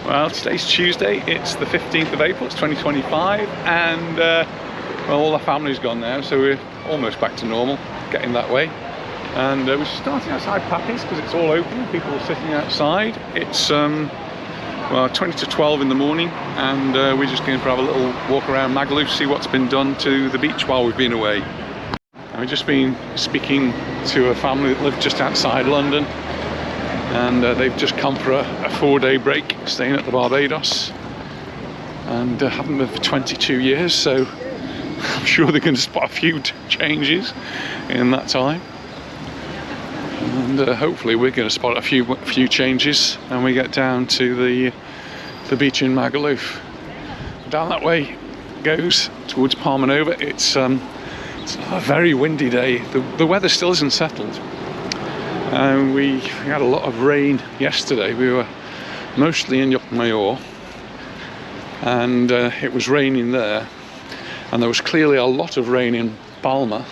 Well, today's Tuesday, it's the 15th of April, it's 2025, and well, all our family's gone now, so we're almost back to normal, getting that way. And we're starting outside Pappy's because it's all open, people are sitting outside. It's well, 20 to 12 in the morning, and we're just going to have a little walk around Magaluf, see what's been done to the beach while we've been away. And we've just been speaking to a family that live just outside London, and they've just come for a 4-day break, staying at the Barbados, and haven't been for 22 years, so I'm sure they're going to spot a few changes in that time. And hopefully we're going to spot a few changes when we get down to the beach in Magaluf. Down that way goes towards Palma Nova. It's a very windy day. The weather still isn't settled. We had a lot of rain yesterday. We were mostly in Majorca, and it was raining there, and there was clearly a lot of rain in Palma.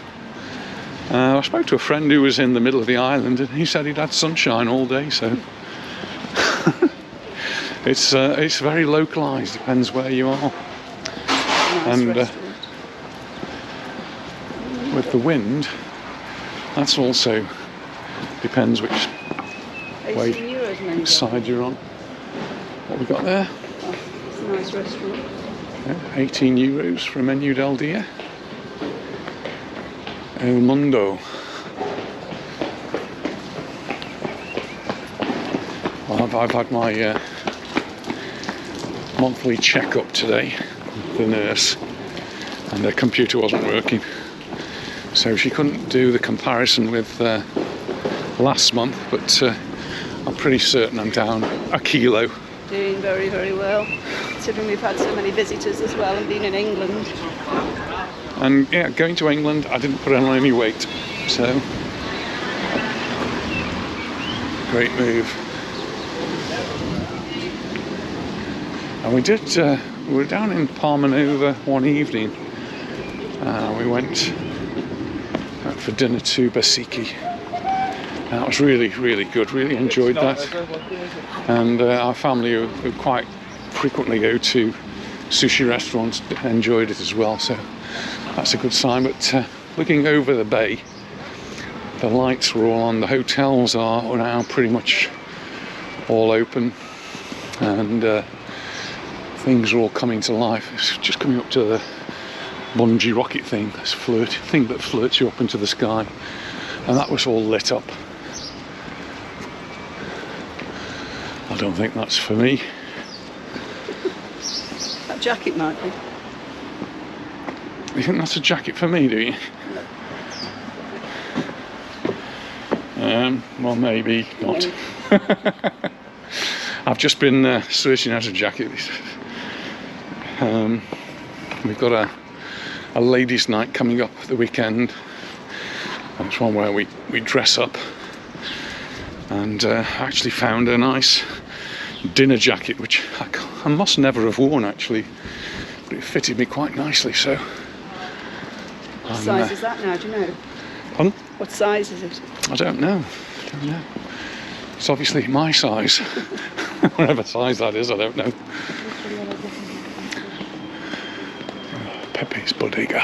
I spoke to a friend who was in the middle of the island, and he said he'd had sunshine all day, so it's very localised, depends where you are. And with the wind, that's also depends which side you're on. What we got there? Oh, it's a nice restaurant. Yeah, 18 euros for a menu del dia. El Mundo. Well, I've had my monthly checkup today with the nurse, and her computer wasn't working, so she couldn't do the comparison with last month, but I'm pretty certain I'm down a kilo. Doing very, very well, considering we've had so many visitors as well and been in England. And yeah, going to England, I didn't put on any weight, so great move. And we were down in Palma Nova one evening. We went out for dinner to Basiki. That was really, really good, really enjoyed that. And our family who quite frequently go to sushi restaurants enjoyed it as well, so that's a good sign. But looking over the bay, the lights were all on. The hotels are now pretty much all open, and things are all coming to life. It's just coming up to the bungee rocket thing, this thing that flirts you up into the sky, and that was all lit up. I don't think that's for me. That jacket might be. You think that's a jacket for me, do you? Well, maybe not. I've just been searching out a jacket. We've got a ladies' night coming up the weekend. It's one where we dress up, and I actually found a nice dinner jacket which I must never have worn actually, but it fitted me quite nicely, so what size is that now, do you know? Pardon? What size is it? I don't know. It's obviously my size. Whatever size that is, I don't know. Pepe's Bodega.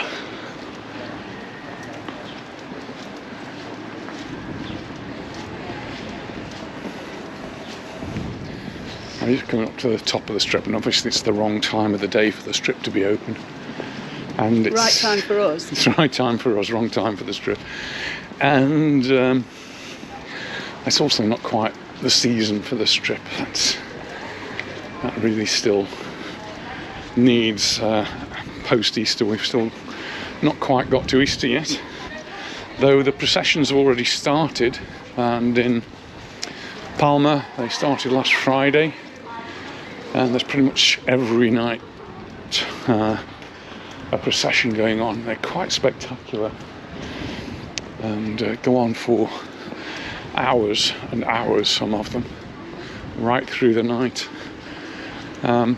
I'm just coming up to the top of the strip, and obviously it's the wrong time of the day for the strip to be open. And it's right time for us. It's the right time for us, wrong time for the strip. And it's also not quite the season for the strip. That really still needs post-Easter. We've still not quite got to Easter yet, though the processions have already started, and in Palma they started last Friday, and there's pretty much every night a procession going on. They're quite spectacular and go on for hours and hours, some of them, right through the night. And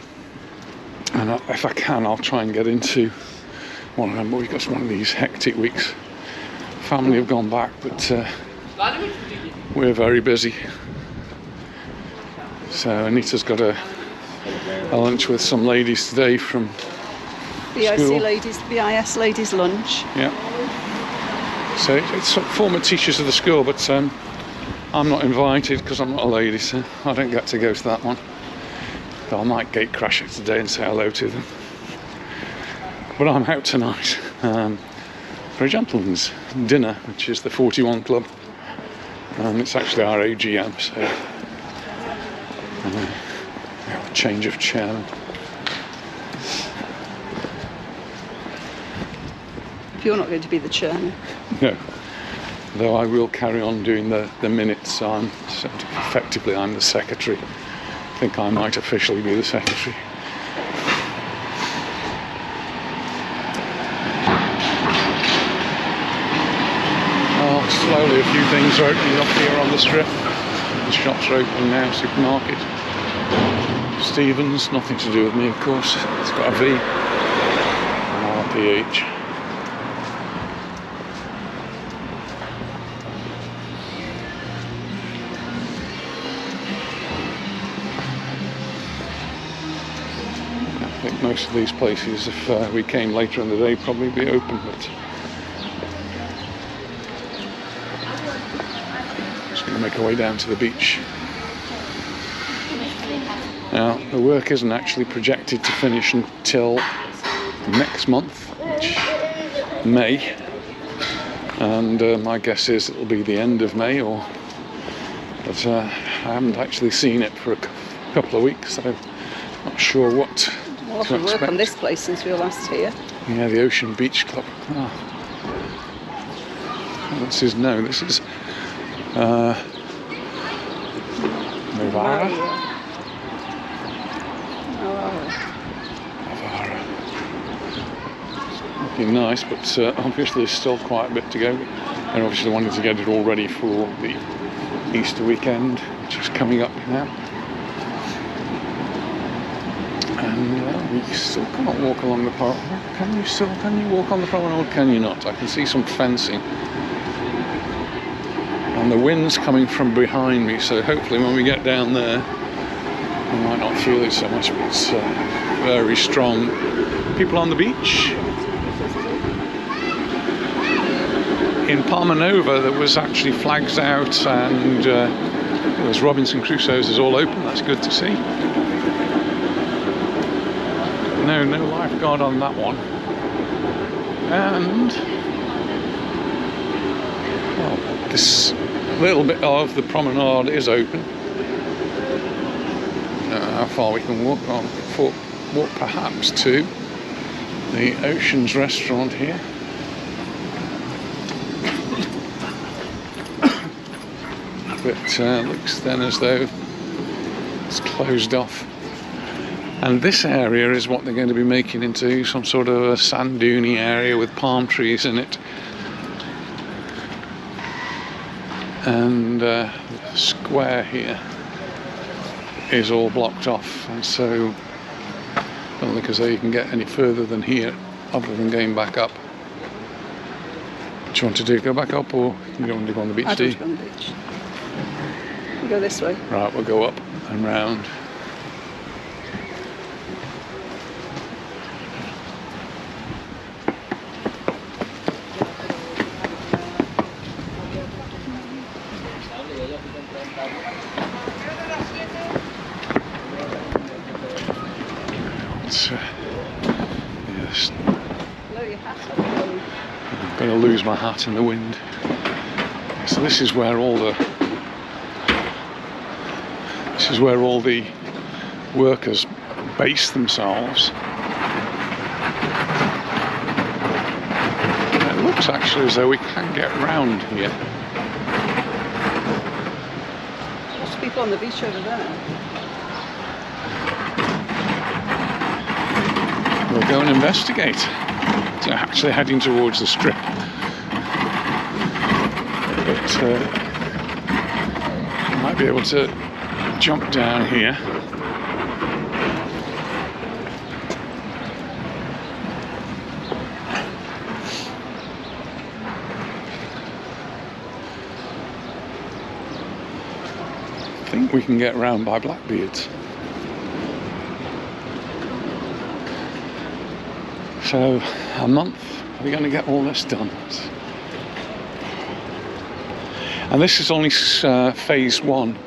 if I can, I'll try and get into one of them, but we've got one of these hectic weeks. Family have gone back, but we're very busy. So Anita's got a a lunch with some ladies today from BIC school. ladies, BIS ladies lunch. Yeah. So it's former teachers of the school, but I'm not invited because I'm not a lady, so I don't get to go to that one. Though I might gate crash it today and say hello to them. But I'm out tonight for a gentleman's dinner, which is the 41 Club. It's actually our AGM, so a change of chairman. You're not going to be the chairman. No, though I will carry on doing the minutes. So effectively I'm the secretary. I think I might officially be the secretary. Slowly a few things are opening up here on the strip. The shops are opening now. Supermarket, Stevens, nothing to do with me of course. It's got a V and RPH. I think most of these places, if we came later in the day, probably be open, but make our way down to the beach. Now, the work isn't actually projected to finish until next month, which May, and my guess is it'll be the end of May, but I haven't actually seen it for a couple of weeks, so I'm not sure what to expect. Work on this place since we were last here. Yeah, the Ocean Beach Club. This is Novara. Looking nice, but obviously there's still quite a bit to go. And obviously wanted to get it all ready for the Easter weekend, which is coming up now. And we still can't walk along the park. Can you walk on the promenade? Can you not? I can see some fencing. And the wind's coming from behind me, so hopefully when we get down there I might not feel it so much, but it's very strong. People on the beach. In Palma Nova there was actually flags out, and there's Robinson Crusoe's is all open. That's good to see. No lifeguard on that one. And well, this little bit of the promenade is open. How far we can walk perhaps to the Ocean's restaurant here. But looks then as though it's closed off. And this area is what they're going to be making into some sort of a sand duney area with palm trees in it. And the square here is all blocked off, and so I don't think as though you can get any further than here other than going back up. What do you want to do? Go back up, or you don't want to go on the beach? I don't want to go on the beach. We'll go this way. Right, we'll go up and round. Yes. I'm going to lose my hat in the wind. So this is where all the workers base themselves. And it looks actually as though we can get round here. There's people on the beach over there. We'll go and investigate. So actually heading towards the strip. But I might be able to jump down here. I think we can get round by Blackbeard's. So a month, we're going to get all this done. And this is only phase 1.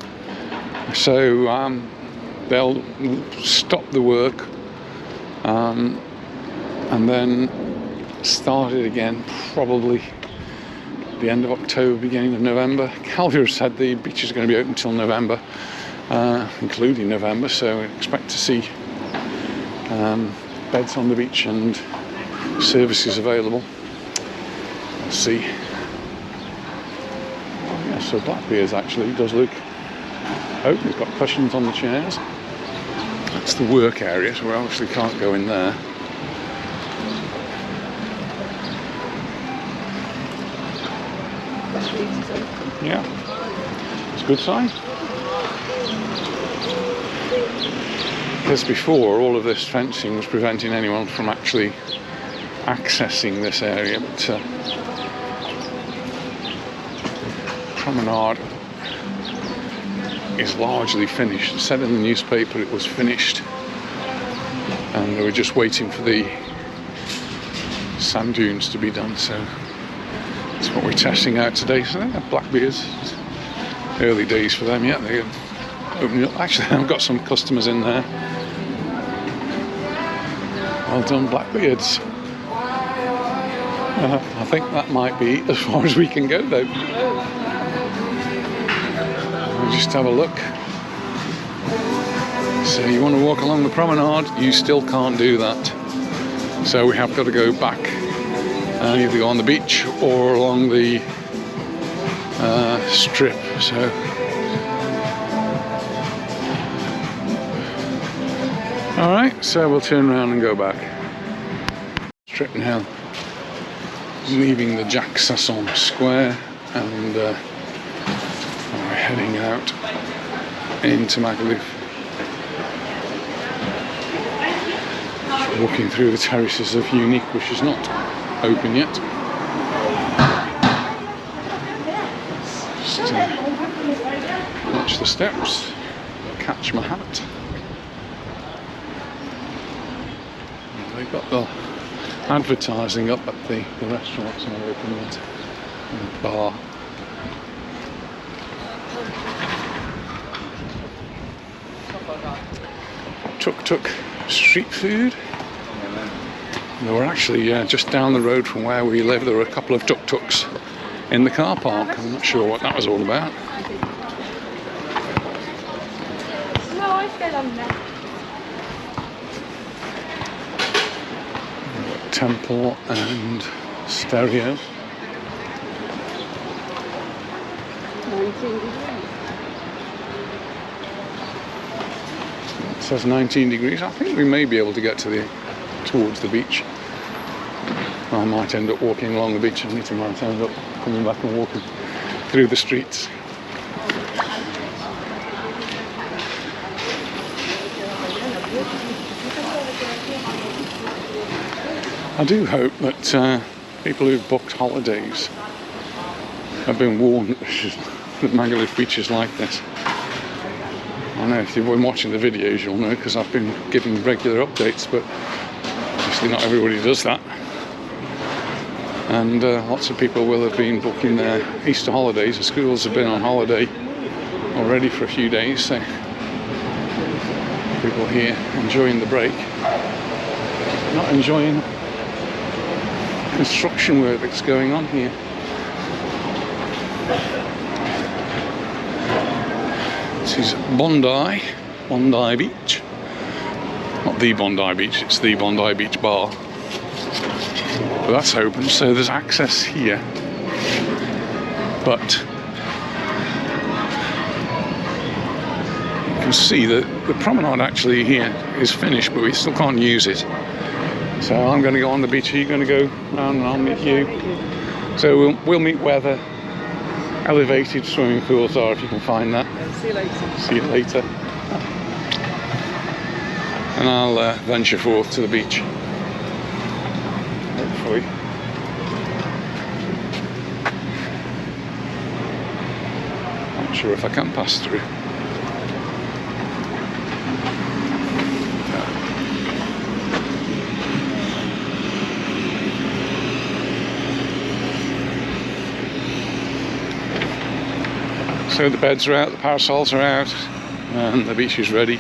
So they'll stop the work and then start it again probably the end of October, beginning of November. Calvia said the beach is going to be open until November, including November, so we expect to see beds on the beach and services available. Let's see. Yeah, so Blackbeard's actually does look open. It's got cushions on the chairs. That's the work area, so we obviously can't go in there. Yeah, it's a good sign. Because before, all of this fencing was preventing anyone from actually accessing this area, but promenade is largely finished. It said in the newspaper it was finished, and they were just waiting for the sand dunes to be done, so that's what we're testing out today. So they have Blackbeards. Early days for them yet. They're opening up. Actually, I've got some customers in there. Well done, Blackbeards. I think that might be as far as we can go, though. We'll just have a look. So you want to walk along the promenade, you still can't do that. So we have got to go back and either go on the beach or along the strip. So all right, so we'll turn around and go back. Strip now, leaving the Jacques Sasson Square, and we're heading out into Magaluf. Walking through the terraces of Unique, which is not open yet. Just watch the steps, catch my hat. They've got the advertising up at the restaurant's not open yet, and the bar. Tuk-tuk street food. They were actually just down the road from where we live. There were a couple of tuk-tuks in the car park. I'm not sure what that was all about. Temple and stereo. 19 degrees. It says 19 degrees. I think we may be able to get to towards the beach. I might end up walking along the beach, and Anita might end up coming back and walking through the streets. I do hope that people who've booked holidays have been warned that Magaluf Beach is like this. I know if you've been watching the videos you'll know, because I've been giving regular updates, but obviously not everybody does that. And lots of people will have been booking their Easter holidays. The schools have been on holiday already for a few days, so people here enjoying the break, not enjoying construction work that's going on here. This is Bondi Beach. Not the Bondi Beach, it's the Bondi Beach Bar. But that's open, so there's access here. But you can see that the promenade actually here is finished, but we still can't use it. So I'm going to go on the beach. Are you going to go round and I'll meet you? So we'll meet where the elevated swimming pools are, if you can find that. See you later. See you later. And I'll venture forth to the beach. Hopefully. Not sure if I can pass through. So the beds are out, the parasols are out, and the beach is ready.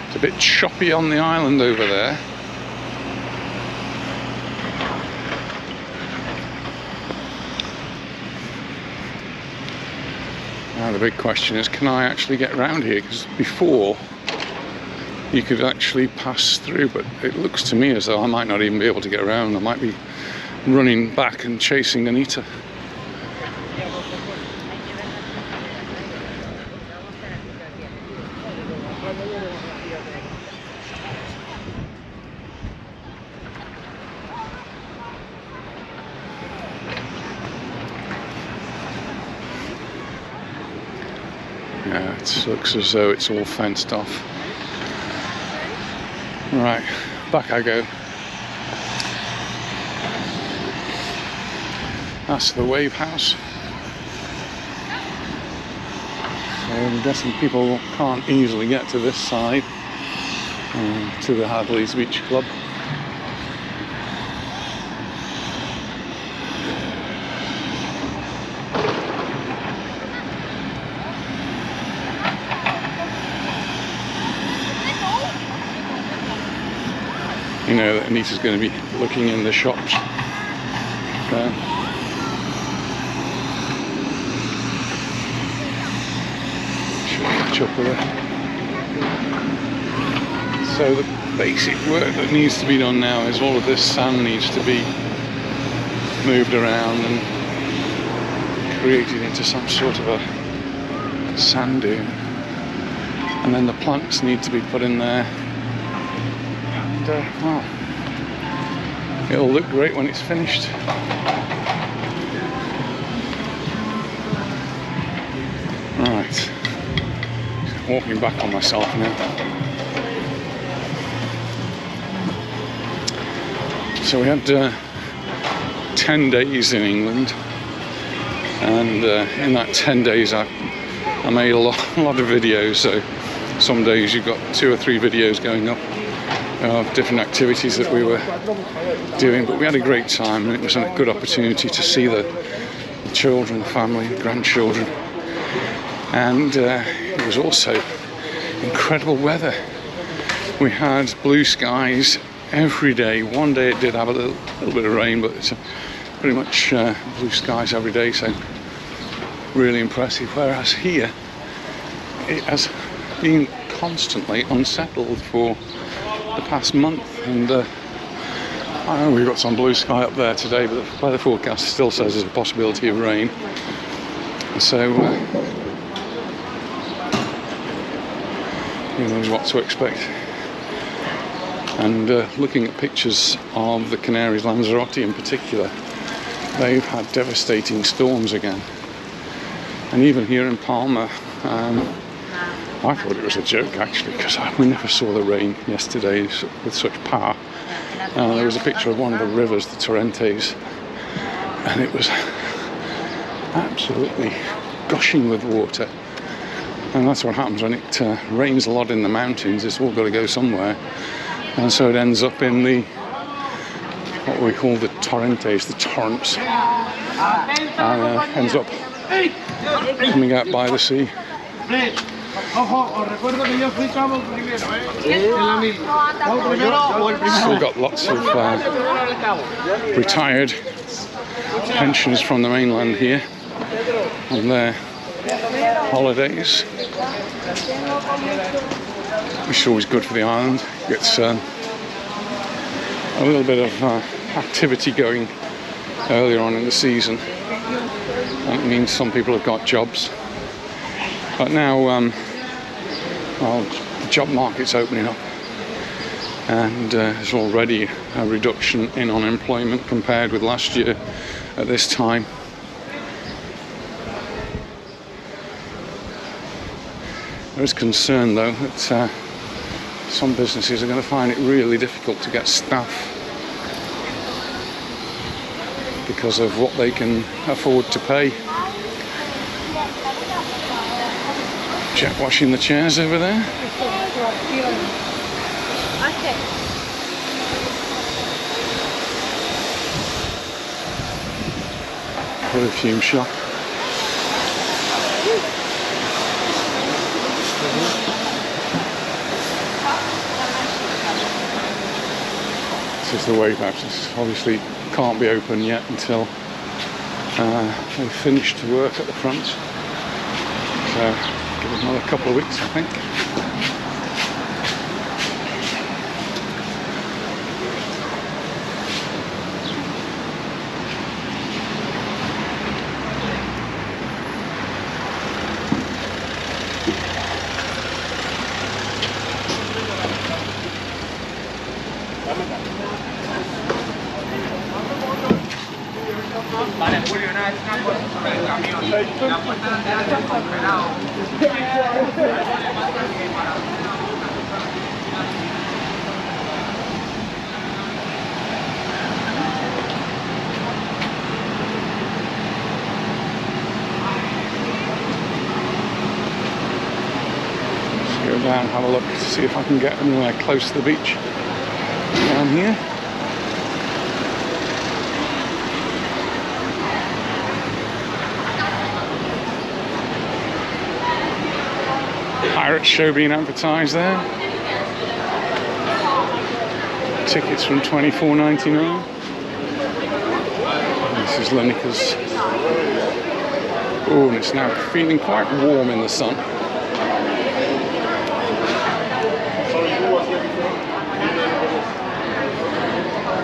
It's a bit choppy on the island over there. Now the big question is, can I actually get around here? Because before you could actually pass through, but it looks to me as though I might not even be able to get around. I might be running back and chasing Anita. Yeah, it looks as though it's all fenced off. Right, back I go. That's the wave house. So I'm guessing people can't easily get to this side, to the Hadley's Beach Club. You know that Anita's going to be looking in the shops there. Should catch up with her. So the basic work that needs to be done now is all of this sand needs to be moved around and created into some sort of a sand dune. And then the plants need to be put in there. Well, it'll look great when it's finished. Right, walking back on myself now. So we had 10 days in England, and in that 10 days I made a lot of videos. So some days you've got 2 or 3 videos going up of different activities that we were doing, but we had a great time, and it was a good opportunity to see the children, the family, the grandchildren, and it was also incredible weather. We had blue skies every day. One day it did have a little bit of rain, but it's pretty much blue skies every day, so really impressive. Whereas here it has been constantly unsettled for the past month, and I know we've got some blue sky up there today, but the weather forecast still says there's a possibility of rain. So you know what to expect. And looking at pictures of the Canaries, Lanzarote in particular, they've had devastating storms again. And even here in Palma, I thought it was a joke actually, because we never saw the rain yesterday with such power. There was a picture of one of the rivers, the Torrentes, and it was absolutely gushing with water. And that's what happens when it rains a lot in the mountains. It's all got to go somewhere, and so it ends up in the what we call the Torrentes, the torrents, and ends up coming out by the sea. Still got lots of retired pensioners from the mainland here on their holidays, which is always good for the island. Gets a little bit of activity going earlier on in the season, and it means some people have got jobs. But now, well, the job market's opening up, and there's already a reduction in unemployment compared with last year at this time. There is concern, though, that some businesses are going to find it really difficult to get staff because of what they can afford to pay. Jack washing the chairs over there. Perfume shop. this is the wave house. This obviously can't be open yet until they've finished work at the front. So give it another couple of weeks, I think. Vale, Julio, una cosa sobre el camión. La puerta delantera está congelado. Let's go down and have a look to see if I can get anywhere close to the beach down here. Pirate show being advertised there. Tickets from $24.99. This is Lenica's. Oh, and it's now feeling quite warm in the sun.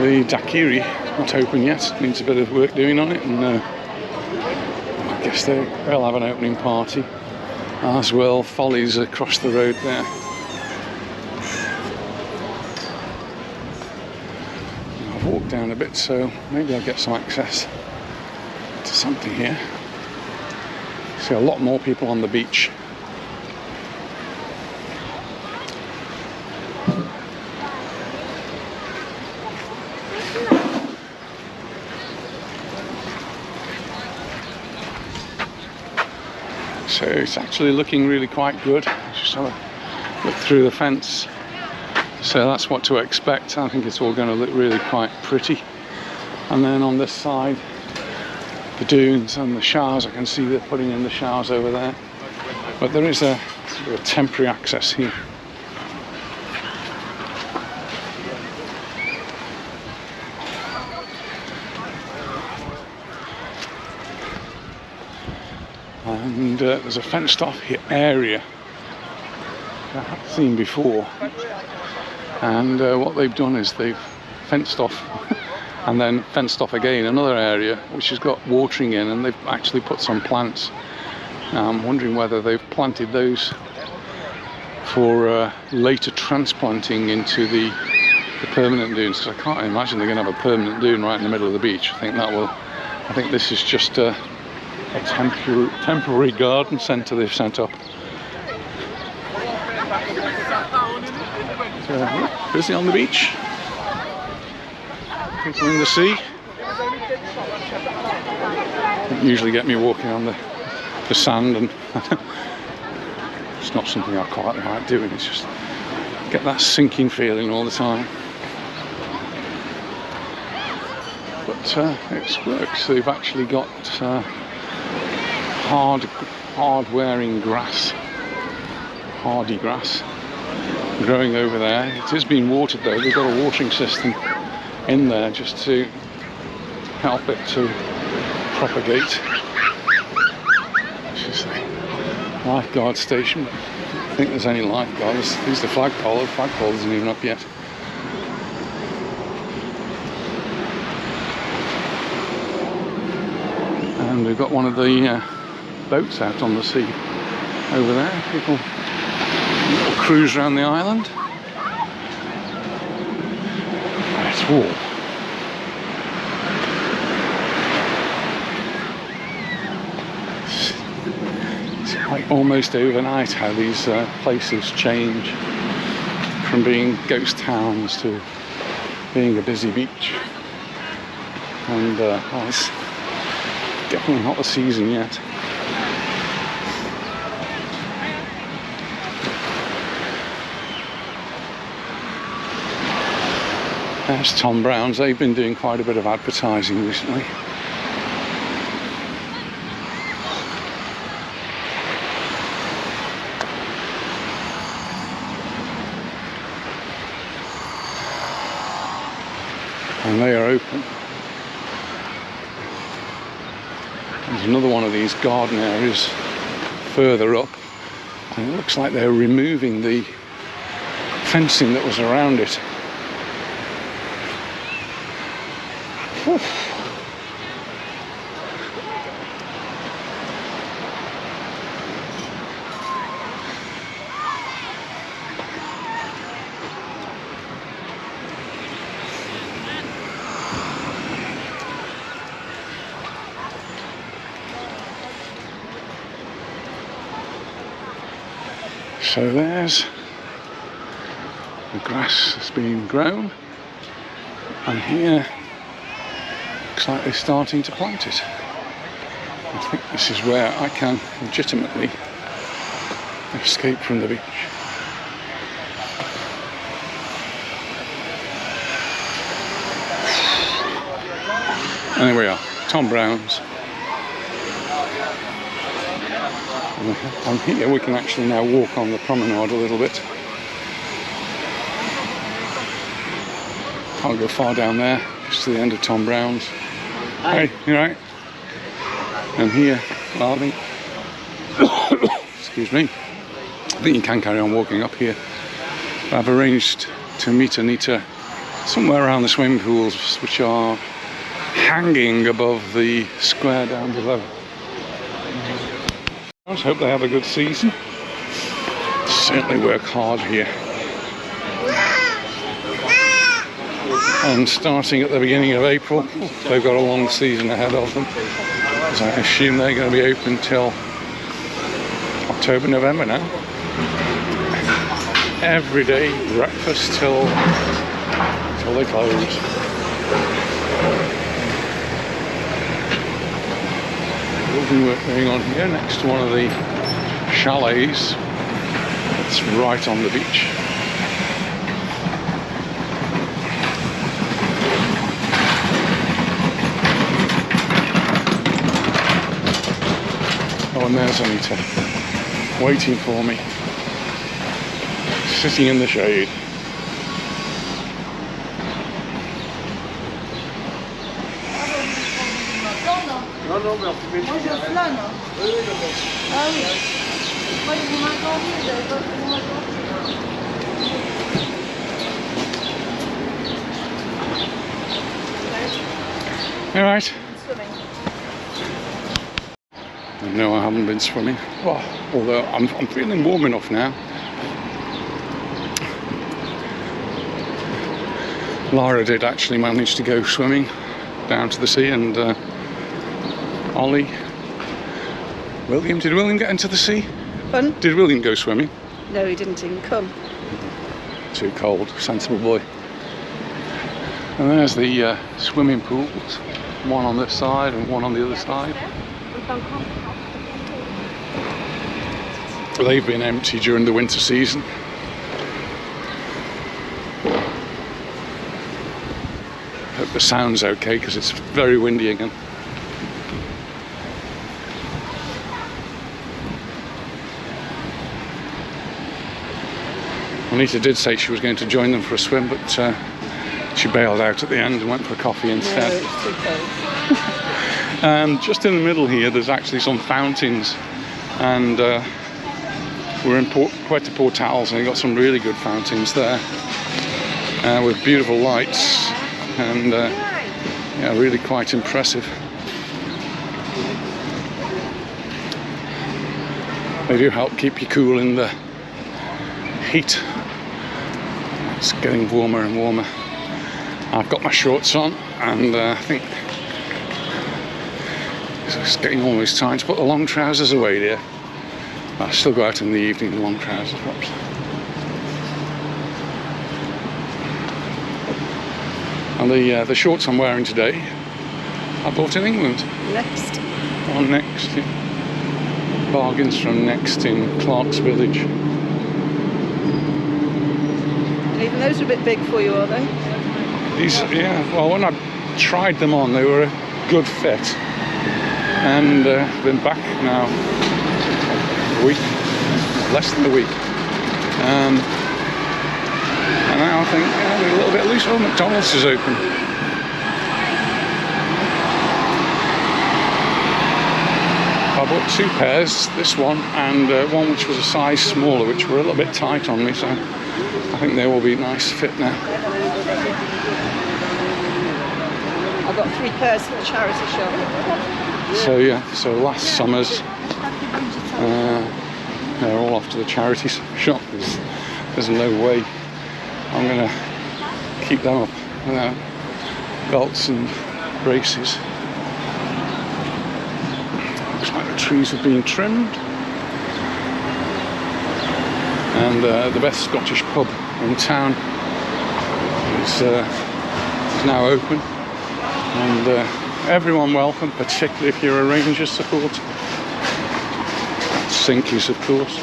The daiquiri not open yet. Needs a bit of work doing on it, and I guess they'll have an opening party. As well, Follies across the road there. I've walked down a bit, so maybe I'll get some access to something here. See a lot more people on the beach. So it's actually looking really quite good. Just have a look through the fence. So that's what to expect. I think it's all going to look really quite pretty. And then on this side, the dunes and the showers, I can see they're putting in the showers over there. But there is a sort of a temporary access here. And there's a fenced off area I haven't seen before, and what they've done is they've fenced off and then fenced off again another area which has got watering in, and they've actually put some plants. I'm wondering whether they've planted those for later transplanting into the permanent dunes, because I can't imagine they're going to have a permanent dune right in the middle of the beach. I think this is just a temporary garden centre they've set up. So, busy on the beach. People in the sea. Don't usually get me walking on the sand, and it's not something I quite like doing. It's just get that sinking feeling all the time. But it works. They've actually got hard-wearing grass, hardy grass, growing over there. It is being watered though. They've got a watering system in there just to help it to propagate. It's just a lifeguard station. I don't think there's any lifeguards. There's the flagpole. The flagpole isn't even up yet. And we've got one of the boats out on the sea over there. People cruise around the island. It's warm. It's like almost overnight how these places change from being ghost towns to being a busy beach. And it's definitely not the season yet. There's Tom Brown's. They've been doing quite a bit of advertising recently. and they are open. There's another one of these garden areas further up, and it looks like they're removing the fencing that was around it. Whew. So there's the grass that's been grown, and here looks like they're starting to plant it. I think this is where I can legitimately escape from the beach. And there we are, Tom Brown's. And here we can actually now walk on the promenade a little bit. Can't go far down there, just to the end of Tom Brown's. Hey, you right? And here, well, I think, excuse me, I think you can carry on walking up here. But I've arranged to meet Anita somewhere around the swimming pools, which are hanging above the square down below. I just hope they have a good season. Certainly work hard here. And starting at the beginning of April, they've got a long season ahead of them. So I assume they're going to be open till October, November now. Every day, breakfast till they close. Building work going on here next to one of the chalets. It's right on the beach. Oh, and there's Anita, waiting for me, sitting in the shade. All right. No, I haven't been swimming. Well, although I'm feeling warm enough now. Lara did actually manage to go swimming down to the sea, and Ollie, did William get into the sea? Fun? Did William go swimming? No, he didn't even come. Too cold, sensible boy. And there's the swimming pools, one on this side and one on the other side. They've been empty during the winter season. Hope the sound's okay because it's very windy again. Anita did say she was going to join them for a swim, but she bailed out at the end and went for a coffee instead. No, it's too cold. And just in the middle here, there's actually some fountains, and we're in Puerto Portals, and we've got some really good fountains there with beautiful lights, and yeah, really quite impressive. They do help keep you cool in the heat. It's getting warmer and warmer. I've got my shorts on, and I think it's getting almost time to put the long trousers away there. I still go out in the evening in long trousers, perhaps. And the shorts I'm wearing today, I bought in England. Next. On Next, yeah. Bargains from Next in Clark's Village. And even those are a bit big for you, are they? These, yeah, well, when I tried them on, they were a good fit. And been back now a week, less than a week. And now I think, yeah, they're a little bit loose. Oh, McDonald's is open. bought 2 pairs, this one and one which was a size smaller, which were a little bit tight on me, so I think they will be a nice fit now. I've got 3 pairs for the charity shop. So yeah, so last summer's, they're all off to the charity shop. There's no way I'm going to keep them up without belts and braces. Looks like the trees have been trimmed. And the best Scottish pub in town is now open. And everyone welcome, particularly if you're a Rangers supporter. That's Sinkies, of course.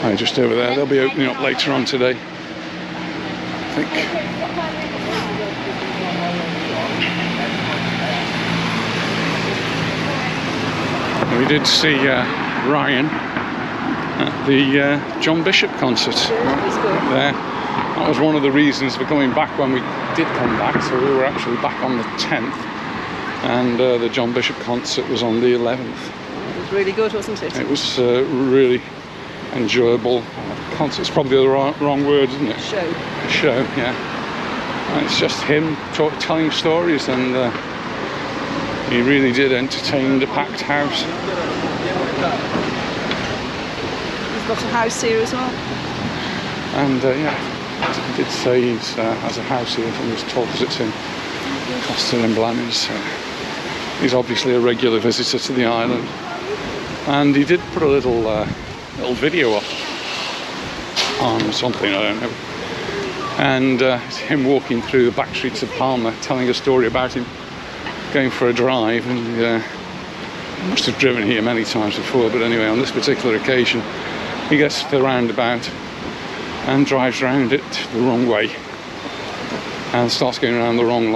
Oh, just over there, they'll be opening up later on today, I think. We did see Ryan at the John Bishop concert there. That was one of the reasons for coming back when we did come back. So we were actually back on the 10th, and the John Bishop concert was on the 11th. It was really good, wasn't it? It was really enjoyable. Concert's probably the wrong word, isn't it? Show, yeah. And it's just him telling stories, and he really did entertain the packed house. He's got a house here as well. And yeah, he did say he has a house here from his tour visits in Coston and Baleares. He's obviously a regular visitor to the island. And he did put a little video up on something, I don't know. And it's him walking through the back streets of Palma, telling a story about him going for a drive, and must have driven here many times before, but anyway, on this particular occasion he gets to the roundabout and drives around it the wrong way and starts going around the wrong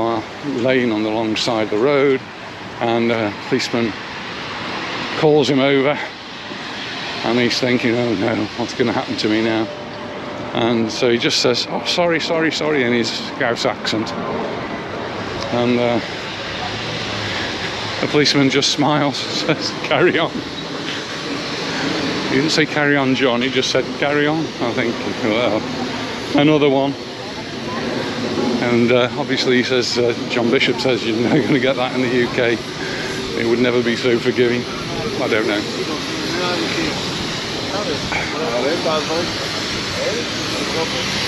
lane on the long side of the road, and a policeman calls him over, and he's thinking, oh no, what's going to happen to me now? And so he just says, oh, sorry, in his Scouse accent, and the policeman just smiles and says, carry on. He didn't say carry on, John, he just said carry on. I think, well, another one. And obviously he says, John Bishop says, you're never going to get that in the UK. It would never be so forgiving. I don't know.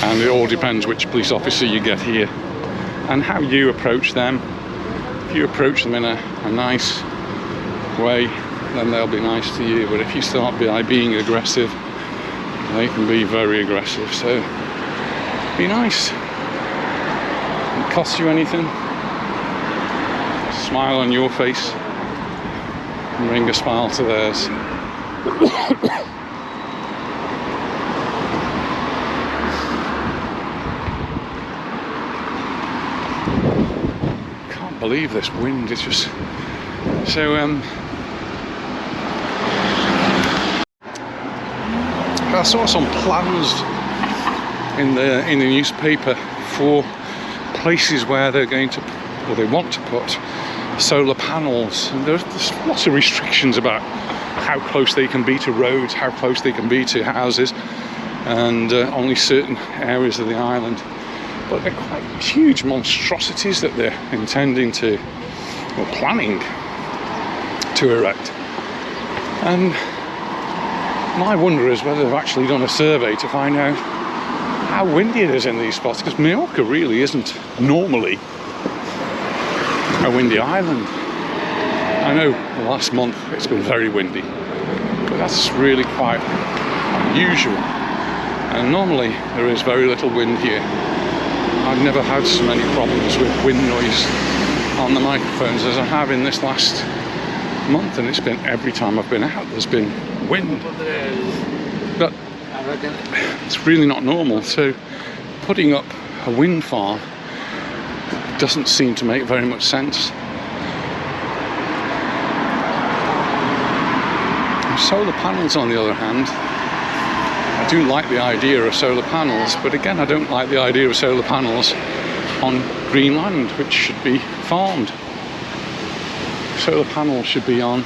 And it all depends which police officer you get here and how you approach them. If you approach them in a nice way, then they'll be nice to you. But if you start by being aggressive, they can be very aggressive. So be nice. It costs you anything. Smile on your face and bring a smile to theirs. Can't believe this wind. It's just so I saw some plans in the newspaper for places where they're going to, or they want to put, solar panels. And there's lots of restrictions about how close they can be to roads, how close they can be to houses, and only certain areas of the island. But they're quite huge monstrosities that they're intending to, or planning to erect. And my wonder is whether they've actually done a survey to find out how windy it is in these spots, because Mallorca really isn't normally a windy island. I know the last month it's been very windy, but that's really quite unusual. And normally there is very little wind here. I've never had so many problems with wind noise on the microphones as I have in this last month, and it's been every time I've been out there's been wind. But it's really not normal, so putting up a wind farm doesn't seem to make very much sense. Solar panels, on the other hand, I do like the idea of solar panels, but again, I don't like the idea of solar panels on green land, which should be farmed. Solar panels should be on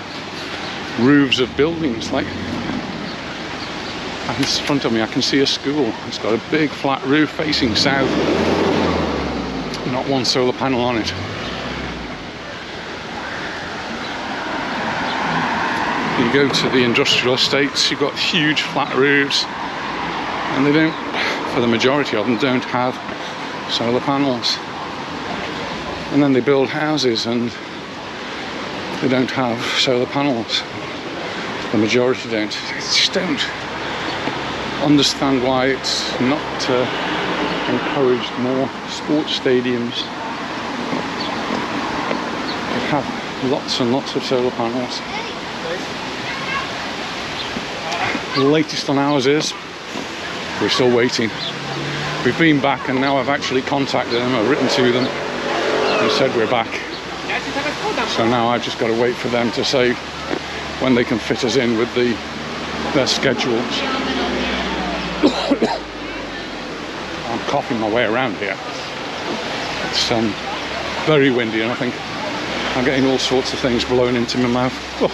roofs of buildings. Like in front of me, I can see a school. It's got a big flat roof facing south. Not one solar panel on it. You go to the industrial estates, you've got huge flat roofs, and they don't, for the majority of them, don't have solar panels. And then they build houses and they don't have solar panels. The majority don't. I just don't understand why it's not encouraged more sports stadiums. They have lots and lots of solar panels. The latest on ours is we're still waiting. We've been back and now I've actually contacted them. I've written to them and said we're back. So now I've just got to wait for them to say when they can fit us in with their schedules. I'm coughing my way around here. It's very windy and I think I'm getting all sorts of things blown into my mouth. Oh.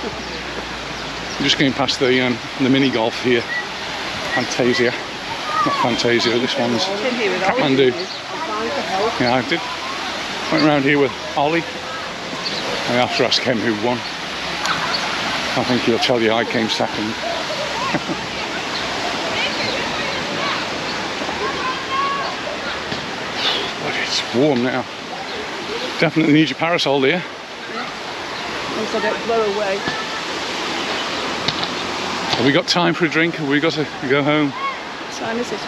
I'm just going past the mini golf here. Fantasia. Not Fantasia, this one's Kathmandu. Yeah, I did. Went around here with Ollie. I have to ask him who won. I think he'll tell you I came second. But it's warm now. Definitely need your parasol there. Once I don't blow away. Have we got time for a drink? Have we got to go home? What time is it?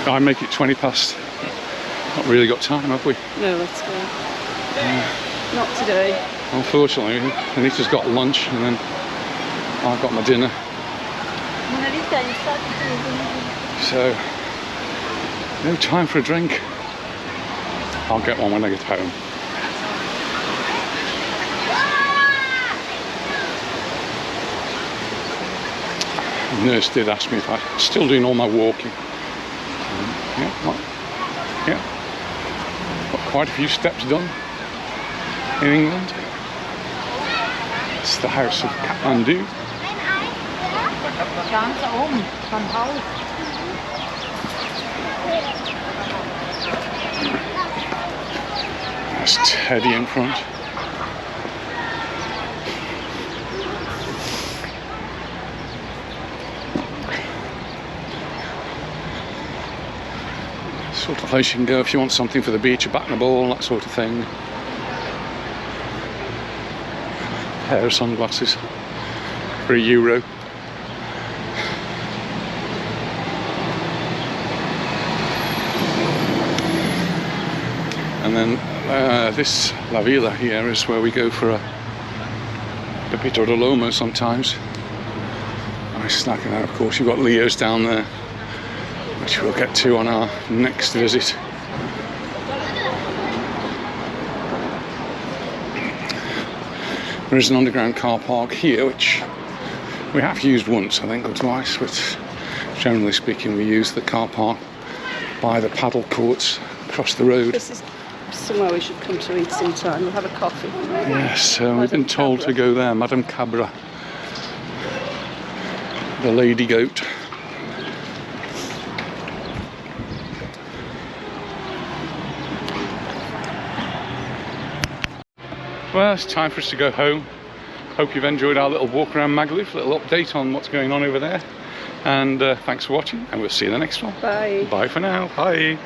I make it 20 past. Not really got time, have we? No, let's go. Not today. Unfortunately, Anita's got lunch and then I've got my dinner. So, no time for a drink. I'll get one when I get home. The nurse did ask me if I'm still doing all my walking. Yeah, got quite a few steps done in England. It's the house of Kathmandu. That's Teddy in front. Sort of place you can go if you want something for the beach, a bat and a ball, that sort of thing. Pair of sunglasses for €1. And then this La Villa here is where we go for a Pepito de Lomo sometimes. Nice snacking out, of course. You've got Leo's down there, which we'll get to on our next visit. There is an underground car park here, which we have used once, I think, or twice, but generally speaking, we use the car park by the paddle courts across the road. This is somewhere we should come to eat sometime. We'll have a coffee. Yes, we've been told to go there. Madame Cabra, the lady goat. Well, it's time for us to go home. Hope you've enjoyed our little walk around Magaluf, a little update on what's going on over there. And thanks for watching, and we'll see you in the next one. Bye. Bye for now. Bye.